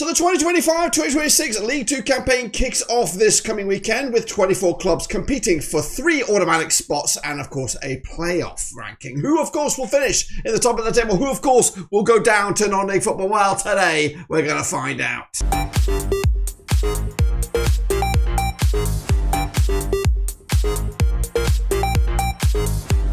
So the 2025-2026 League Two campaign kicks off this coming weekend with 24 clubs competing for 3 automatic spots and, of course, a playoff ranking. Who, of course, will finish in the top of the table? Who, of course, will go down to non-league football? Well, today we're going to find out.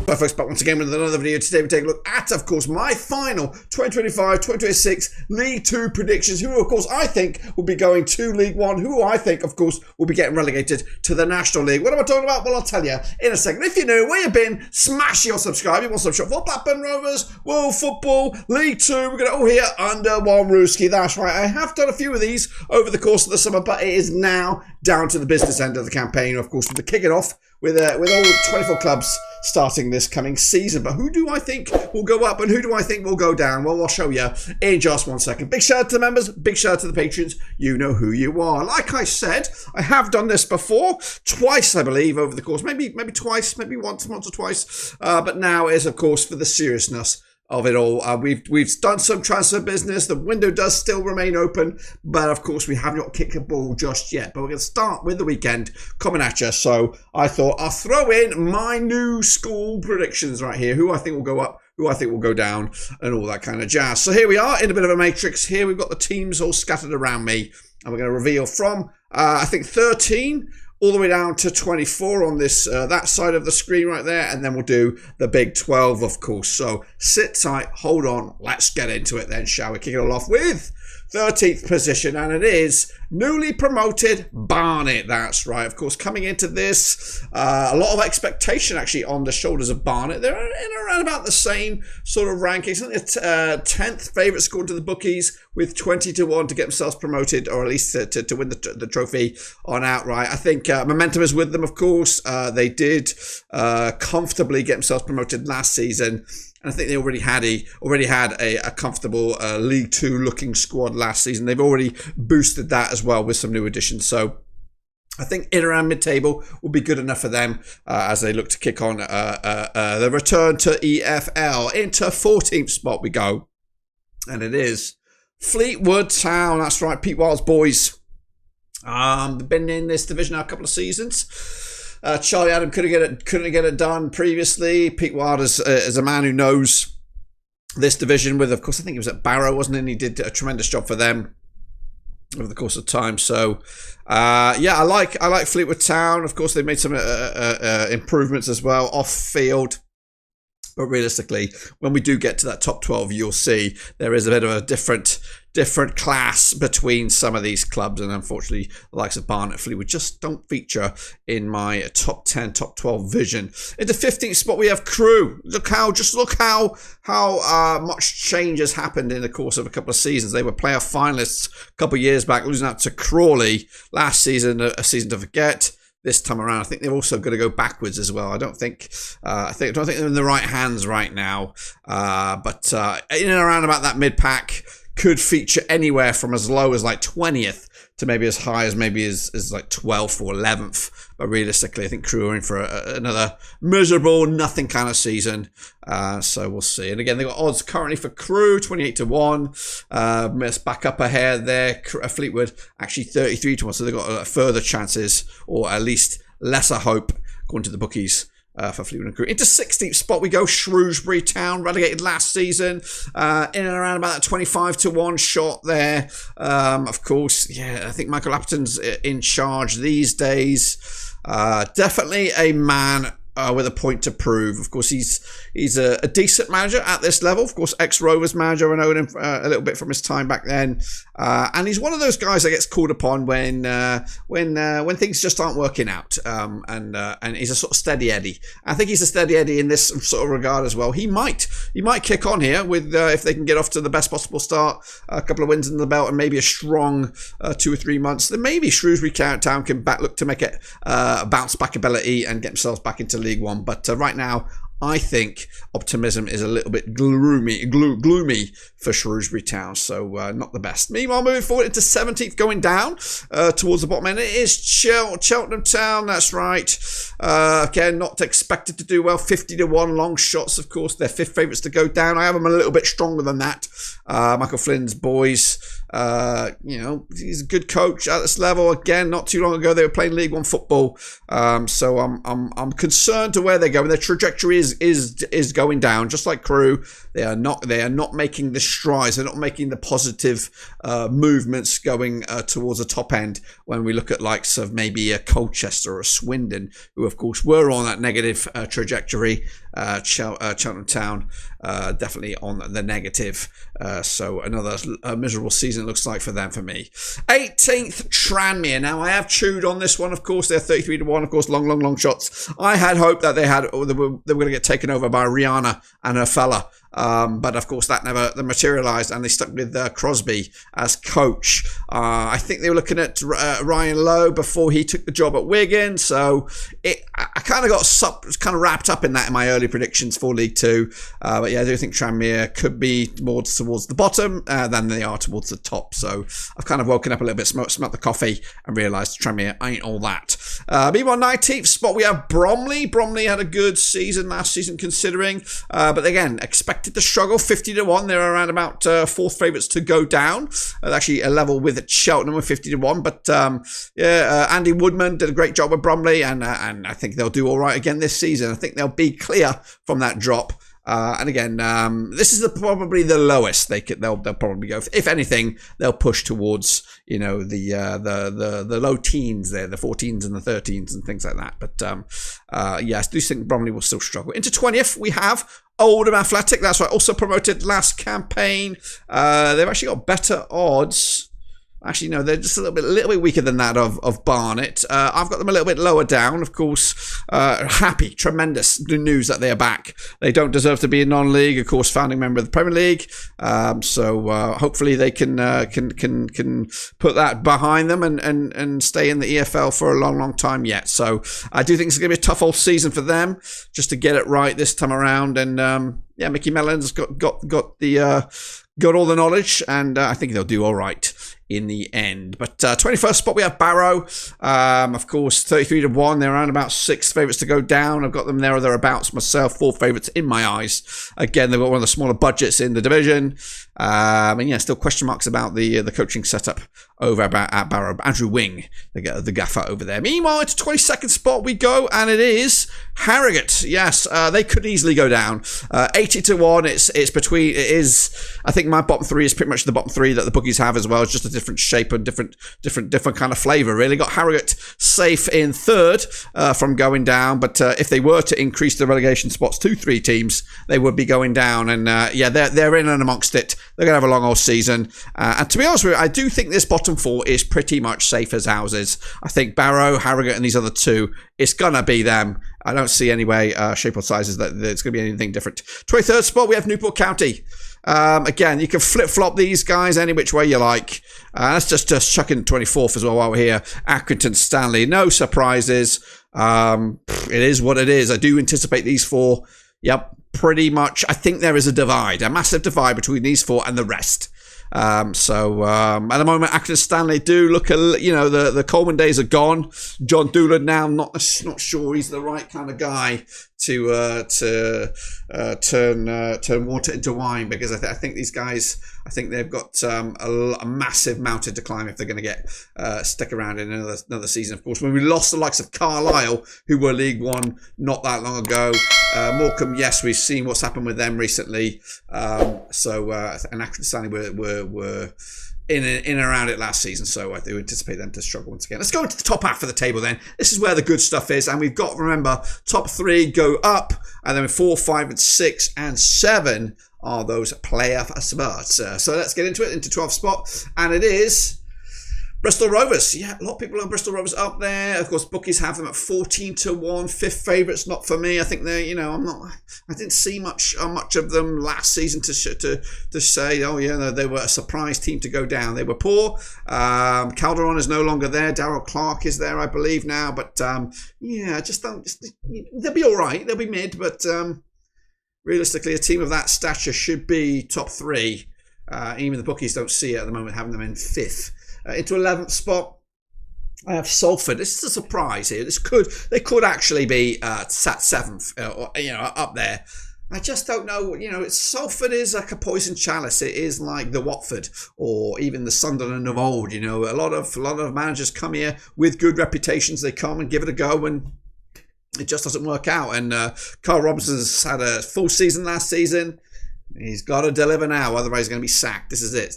Hi folks, back once again with another video. Today we take a look at, of course, my final 2025-2026 League Two predictions. Who, of course, I think will be going to League One. Who I think, of course, will be getting relegated to the National League. What am I talking about? Well, I'll tell you in a second. If you're new, where you've been, smash your subscribe. You want some shot for Blackburn Rovers, World Football, League Two. We're going to all here under one rooski. That's right. I have done a few of these over the course of the summer, but it is now down to the business end of the campaign. Of course, with the kicking off with all 24 clubs starting this coming season. But who do I think will go up and who do I think will go down? Well, I'll show you in just one second. Big shout out to the members, big shout out to the patrons. You know who you are. Like I said, I have done this before, twice I believe over the course, maybe twice, maybe once or twice. But now is, of course, for the seriousness of it all. We've done some transfer business. The window does still remain open, but of course we have not kicked a ball just yet. But we're going to start with the weekend coming at you. So I thought I'll throw in my new school predictions right here. Who I think will go up, who I think will go down, and all that kind of jazz. So here we are in a bit of a matrix. Here we've got the teams all scattered around me, and we're going to reveal from I think 13 all the way down to 24 on this that side of the screen right there, and then we'll do the big 12, of course. So sit tight, hold on, let's get into it then, shall we? Kick it all off with 13th position, and it is newly promoted Barnet. That's right, of course, coming into this, a lot of expectation actually on the shoulders of Barnet. They're in around about the same sort of rankings. I think it's 10th favourite scored to the bookies with 20-1 to get themselves promoted, or at least to win the trophy on outright. I think momentum is with them, of course. They did comfortably get themselves promoted last season. And I think they already had a comfortable League Two looking squad last season. They've already boosted that as well with some new additions. So I think in around mid-table will be good enough for them as they look to kick on the return to EFL. Into 14th spot we go. And it is Fleetwood Town. That's right, Pete Wild's boys. They've been in this division now a couple of seasons. Charlie Adam couldn't get it done previously. Pete Wild is a man who knows this division with, of course, I think he was at Barrow, wasn't he? And he did a tremendous job for them over the course of time. So, yeah, I like Fleetwood Town. Of course, they've made some improvements as well off field. But realistically, when we do get to that top 12, you'll see there is a bit of a different class between some of these clubs. And unfortunately, the likes of Barnet, Fleetwood just don't feature in my top 10, top 12 vision. In the 15th spot, we have Crewe. Look how much change has happened in the course of a couple of seasons. They were playoff finalists a couple of years back, losing out to Crawley last season, a season to forget. This time around, I think they're also going to go backwards as well. I don't think they're in the right hands right now. But in and around about that mid pack could feature anywhere from as low as like 20th to maybe as high as as like 12th or 11th. But realistically, I think Crewe are in for another miserable, nothing kind of season. So we'll see. And again, they've got odds currently for Crewe, 28-1. Miss back up ahead there. Fleetwood actually 33-1. So they've got further chances, or at least lesser hope, according to the bookies. For Fleetwood and Crewe. Into 16th spot we go. Shrewsbury Town, relegated last season. In and around about that 25-1 shot there. Of course, yeah, I think Michael Appleton's in charge these days. Definitely a man with a point to prove. Of course, he's a decent manager at this level. Of course, ex-Rovers manager. I know him a little bit from his time back then. And he's one of those guys that gets called upon when things just aren't working out. And he's a sort of steady Eddie. I think he's a steady Eddie in this sort of regard as well. He might kick on here with if they can get off to the best possible start, a couple of wins in the belt, and maybe a strong 2 or 3 months. Then maybe Shrewsbury Town can look to make it bounce back ability and get themselves back into League One. But right now, I think optimism is a little bit gloomy for Shrewsbury Town, so not the best. Meanwhile, moving forward into 17th, going down towards the bottom end, it is Cheltenham Town, that's right. Again, not expected to do well, 50-1 long shots, of course. They're 5th favourites to go down. I have them a little bit stronger than that. Michael Flynn's boys, he's a good coach at this level. Again, not too long ago, they were playing League One football. So I'm concerned to where they're going. Their trajectory is going down, just like Crewe. They are not making the strides. They're not making the positive movements going towards the top end. When we look at likes of maybe a Colchester or a Swindon, who of course were on that negative trajectory. Cheltenham Town definitely on the negative. So another miserable season it looks like for them, for me. 18th, Tranmere. Now I have chewed on this one, of course. They're 33-1, of course, long shots. I had hoped that they were going to get taken over by Rihanna and her fella. But of course that never materialised, and they stuck with Crosby as coach. I think they were looking at Ryan Lowe before he took the job at Wigan, so I kind of got wrapped up in that in my early predictions for League Two. But yeah, I do think Tranmere could be more towards the bottom than they are towards the top. So I've kind of woken up a little bit, smelt the coffee, and realised Tranmere ain't all that. Meanwhile, 19th spot we have Bromley. Bromley had a good season last season, considering, but again expected to struggle. 50-1. They're around about 4th favourites to go down. Actually, a level with Cheltenham with 50-1. But Andy Woodman did a great job with Bromley, and I think they'll do all right again this season. I think they'll be clear from that drop. And again, this is probably the lowest they'll probably go. If anything, they'll push towards the low teens there, the 14s and the 13s and things like that. But yes, I do think Bromley will still struggle. Into 20th, we have Oldham Athletic. That's right, also promoted last campaign. They've actually got better odds. Actually, no, they're just a little bit weaker than that of Barnet. I've got them a little bit lower down, of course. Happy, tremendous news that they are back. They don't deserve to be in non-league, of course, founding member of the Premier League. So hopefully they can put that behind them and stay in the EFL for a long time yet. So I do think it's going to be a tough old season for them, just to get it right this time around. And Mickey Mellon's got all the knowledge, and I think they'll do all right in the end. But 21st spot we have Barrow. Of course, 33-1. They're around about 6th favourites to go down. I've got them there or thereabouts myself. 4th favourites in my eyes. Again, they've got one of the smaller budgets in the division. And still question marks about the coaching setup over at Barrow. Andrew Wing, the gaffer over there. Meanwhile, it's 22nd spot we go, and it is Harrogate. Yes, they could easily go down. 80-1. It's between. It is. I think my bottom three is pretty much the bottom three that the bookies have as well. It's just a different shape and different kind of flavour. Really got Harrogate safe in 3rd from going down. But if they were to increase the relegation spots to 3 teams, they would be going down. And they're in and amongst it. They're going to have a long old season. And to be honest with you, I do think this bottom 4 is pretty much safe as houses. I think Barrow, Harrogate and these other 2, it's going to be them. I don't see any way, shape or sizes that it's going to be anything different. 23rd spot, we have Newport County. Again, you can flip-flop these guys any which way you like. Let's just chuck in 24th as well while we're here. Accrington Stanley, no surprises. It is what it is. I do anticipate these 4. Yep, pretty much. I think there is a massive divide between these 4 and the rest. At the moment, Accrington Stanley do look the Coleman days are gone. John Doolan now not sure he's the right kind of guy to turn water into wine, because I think these guys, I think they've got a massive mountain to climb if they're going to get stick around in another season. Of course, when we lost the likes of Carlisle, who were League One not that long ago, Morecambe, yes, we've seen what's happened with them recently. And Accrington Stanley were in and around it last season, so I do anticipate them to struggle once again. Let's go into the top half of the table then. This is where the good stuff is, and we've got, remember, top 3 go up, and then 4, 5, and 6, and 7 are those playoff spots. So let's get into it, into 12th spot, and it is Bristol Rovers. Yeah, a lot of people have Bristol Rovers up there. Of course, bookies have them at 14-1, 5th favourites. Not for me. I think they're, I didn't see much of them last season to say, they were a surprise team to go down. They were poor. Calderon is no longer there. Darryl Clark is there, I believe now. But they'll be all right. They'll be mid, but realistically, a team of that stature should be top 3. Even the bookies don't see it at the moment, having them in 5th. Into 11th spot, I have Salford. This is a surprise here. They could actually be sat 7th, or, up there. I just don't know. Salford is like a poison chalice. It is like the Watford or even the Sunderland of old. A lot of managers come here with good reputations. They come and give it a go, and it just doesn't work out. And Carl Robinson's had a full season last season. He's got to deliver now, otherwise he's going to be sacked. This is it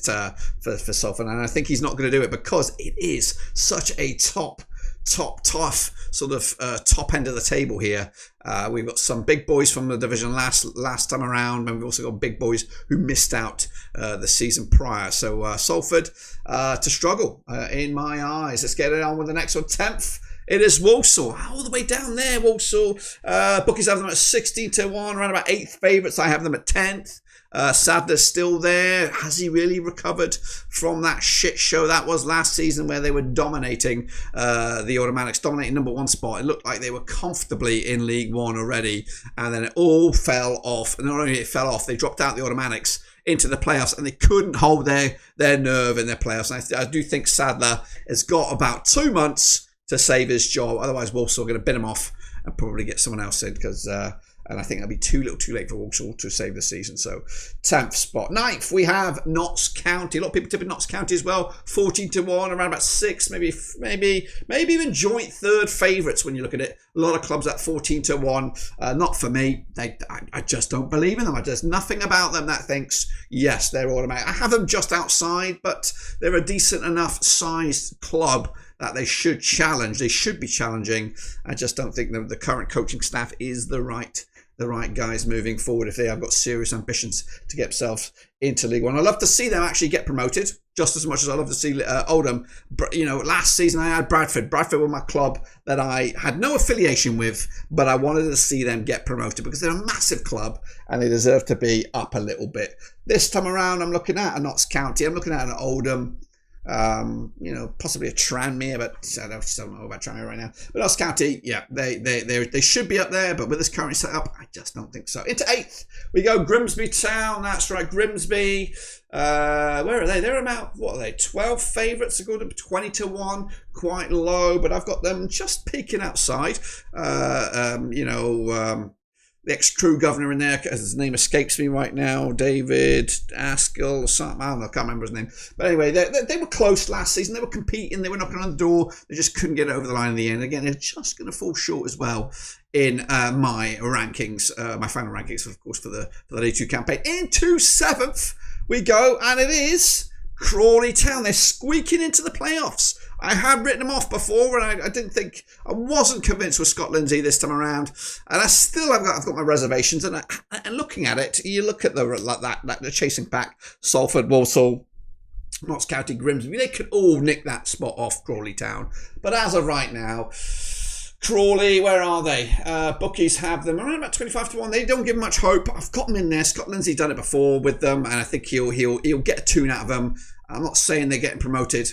for Salford, and I think he's not going to do it because it is such a tough sort of top end of the table here. We've got some big boys from the division last time around, and we've also got big boys who missed out the season prior. So Salford to struggle in my eyes. Let's get it on with the next one. 10th. It is Walsall, all the way down there. Walsall, bookies have them at 16-1, around about 8th favourites. I have them at 10th. Sadler's still there. Has he really recovered from that shit show that was last season where they were dominating the automatics, dominating number 1 spot? It looked like they were comfortably in League One already, and then it all fell off. And not only it fell off, they dropped out the automatics into the playoffs, and they couldn't hold their nerve in their playoffs. And I do think Sadler has got about 2 months to save his job. Otherwise, Walsall are going to bin him off and probably get someone else in, because and I think that'll be too late for Walsall to save the season. So 10th spot. 9th, we have Notts County. A lot of people tipping Notts County as well. 14-1, around about 6, maybe even joint 3rd favourites when you look at it. A lot of clubs at 14-1. Not for me. I just don't believe in them. There's nothing about them that thinks, yes, they're automatic. I have them just outside, but they're a decent enough sized club that they should challenge. They should be challenging. I just don't think the current coaching staff is the right guys moving forward if they have got serious ambitions to get themselves into League One. I love to see them actually get promoted just as much as I love to see Oldham. Last season I had Bradford. Bradford were my club that I had no affiliation with, but I wanted to see them get promoted because they're a massive club and they deserve to be up a little bit. This time around, I'm looking at a Notts County. I'm looking at an Oldham. Possibly a Tranmere, but I don't know about Tranmere right now. But Notts County, yeah, they should be up there, but with this current setup, I just don't think so. Into 8th, we go Grimsby Town. That's right, Grimsby. Where are they? They're about, 12 favourites, according to 20-1, quite low, but I've got them just peeking outside. The ex-Crew governor in there, his name escapes me right now, David Askell or something, I don't know, I can't remember his name. But anyway, they were close last season, they were competing, they were knocking on the door, they just couldn't get it over the line in the end. Again, they're just going to fall short as well in my rankings, my final rankings, of course, for the League Two campaign. Into 7th we go, and it is Crawley Town. They're squeaking into the playoffs. I had written them off before, and I wasn't convinced with Scott Lindsay this time around, and I've got my reservations. And looking at it, you look at the chasing pack: Salford, Walsall, Notts County, Grimsby. They could all nick that spot off Crawley Town, but as of right now, Crawley, where are they? Bookies have them around about 25-1. They don't give much hope. I've got them in there. Scott Lindsay done it before with them, and I think he'll get a tune out of them. I'm not saying they're getting promoted,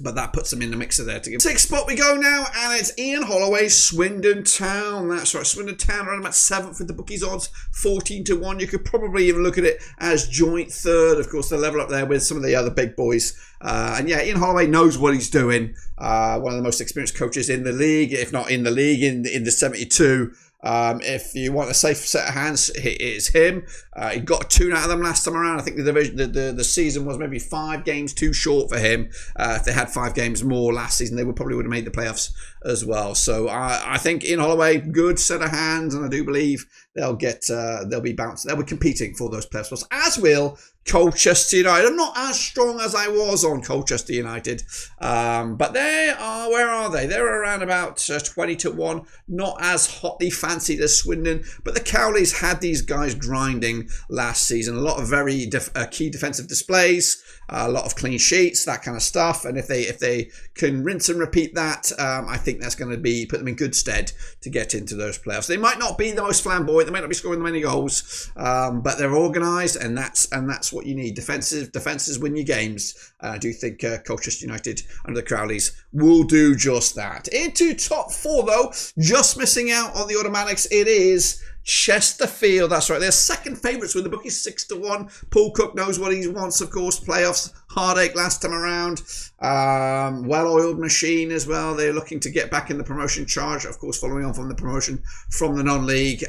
but that puts them in the mixer there to give. 6th spot we go now, and it's Ian Holloway's Swindon Town. That's right, Swindon Town around about 7th with the bookies odds, 14-1. You could probably even look at it as joint 3rd. Of course, the level up there with some of the other big boys. And yeah, Ian Holloway knows what he's doing. One of the most experienced coaches in the league, if not in the league, in the 72. If you want a safe set of hands, it is him. He got a tune out of them last time around. I think the season was maybe 5 games too short for him. If they had 5 games more last season, they probably would have made the playoffs as well. So I think Ian Holloway, good set of hands, and I do believe they'll be bounced. They'll be competing for those playoff spots, as will Colchester United. I'm not as strong as I was on Colchester United, but they are. Where are they? They're around about 20-1. Not as hotly fancied as Swindon, but the Cowleys had these guys grinding last season. A lot of very key defensive displays, a lot of clean sheets, that kind of stuff. And if they can rinse and repeat that, I think that's going to put them in good stead to get into those playoffs. They might not be the most flamboyant, they might not be scoring many goals, but they're organised, and that's what you need. Defenses win you games. I do think Colchester United under the Crowleys will do just that. Into top 4 though, just missing out on the automatics, it is Chesterfield, that's right. They're second favourites with the bookies 6-1. Paul Cook knows what he wants, of course. Playoffs, heartache last time around. Well-oiled machine as well. They're looking to get back in the promotion charge, of course, following on from the promotion from the non-league.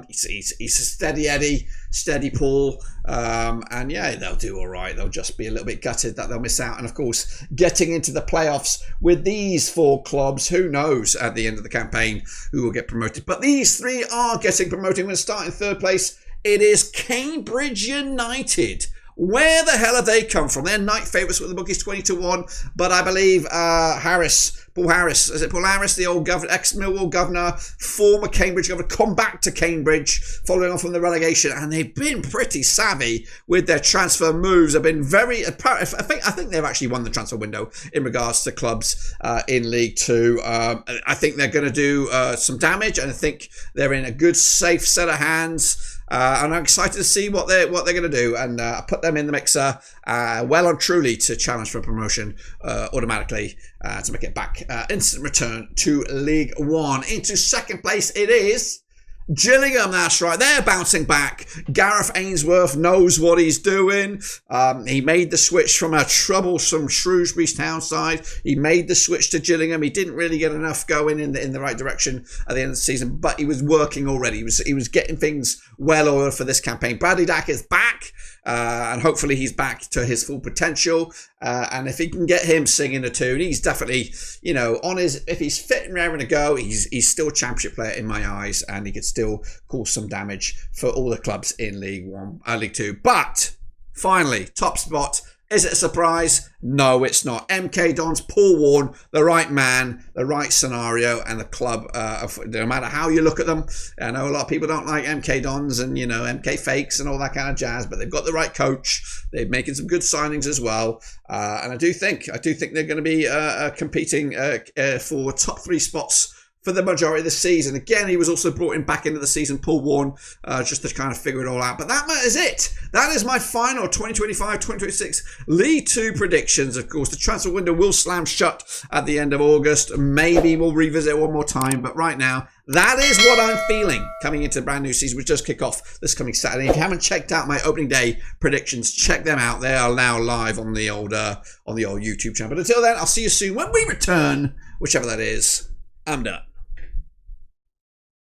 He's a steady Eddie, steady Paul. And yeah, they'll do all right. They'll just be a little bit gutted that they'll miss out. And of course, getting into the playoffs with these 4 clubs, who knows at the end of the campaign who will get promoted. But these 3 are getting promoted. We're going to start in 3rd place. It is Cambridge United. Where the hell have they come from? They're night favourites with the bookies 20-1. But I believe Paul Harris, is it Paul Harris, the old ex-Millwall governor, former Cambridge governor, come back to Cambridge following on from the relegation, and they've been pretty savvy with their transfer moves. Have been very. I think they've actually won the transfer window in regards to clubs in League Two. I think they're going to do some damage, and I think they're in a good, safe set of hands. And I'm excited to see what they're going to do, and put them in the mixer well and truly to challenge for promotion automatically to make it back. Instant return to League One. Into 2nd place it is Gillingham, that's right. They're bouncing back. Gareth Ainsworth knows what he's doing. He made the switch from a troublesome Shrewsbury Town side. He made the switch to Gillingham. He didn't really get enough going in the right direction at the end of the season, but he was working already. He was getting things well oiled for this campaign. Bradley Dack is back, and hopefully he's back to his full potential. And if he can get him singing a tune, he's definitely, if he's fit and raring to go, he's still a championship player in my eyes, and he could still cause some damage for all the clubs in League Two. But finally, top spot. Is it a surprise? No, it's not. MK Dons, Paul Warne, the right man, the right scenario, and the club, no matter how you look at them. I know a lot of people don't like MK Dons and, MK fakes and all that kind of jazz, but they've got the right coach. They're making some good signings as well. And I do think they're going to be competing for top 3 spots for the majority of the season. Again, he was also brought in back into the season, Paul Warne, just to kind of figure it all out. But that is it. That is my final 2025-2026 League Two predictions. Of course, the transfer window will slam shut at the end of August. Maybe we'll revisit it one more time. But right now, that is what I'm feeling coming into the brand new season, which does kick off this coming Saturday. If you haven't checked out my opening day predictions, check them out. They are now live on the old YouTube channel. But until then, I'll see you soon when we return, whichever that is. I'm done.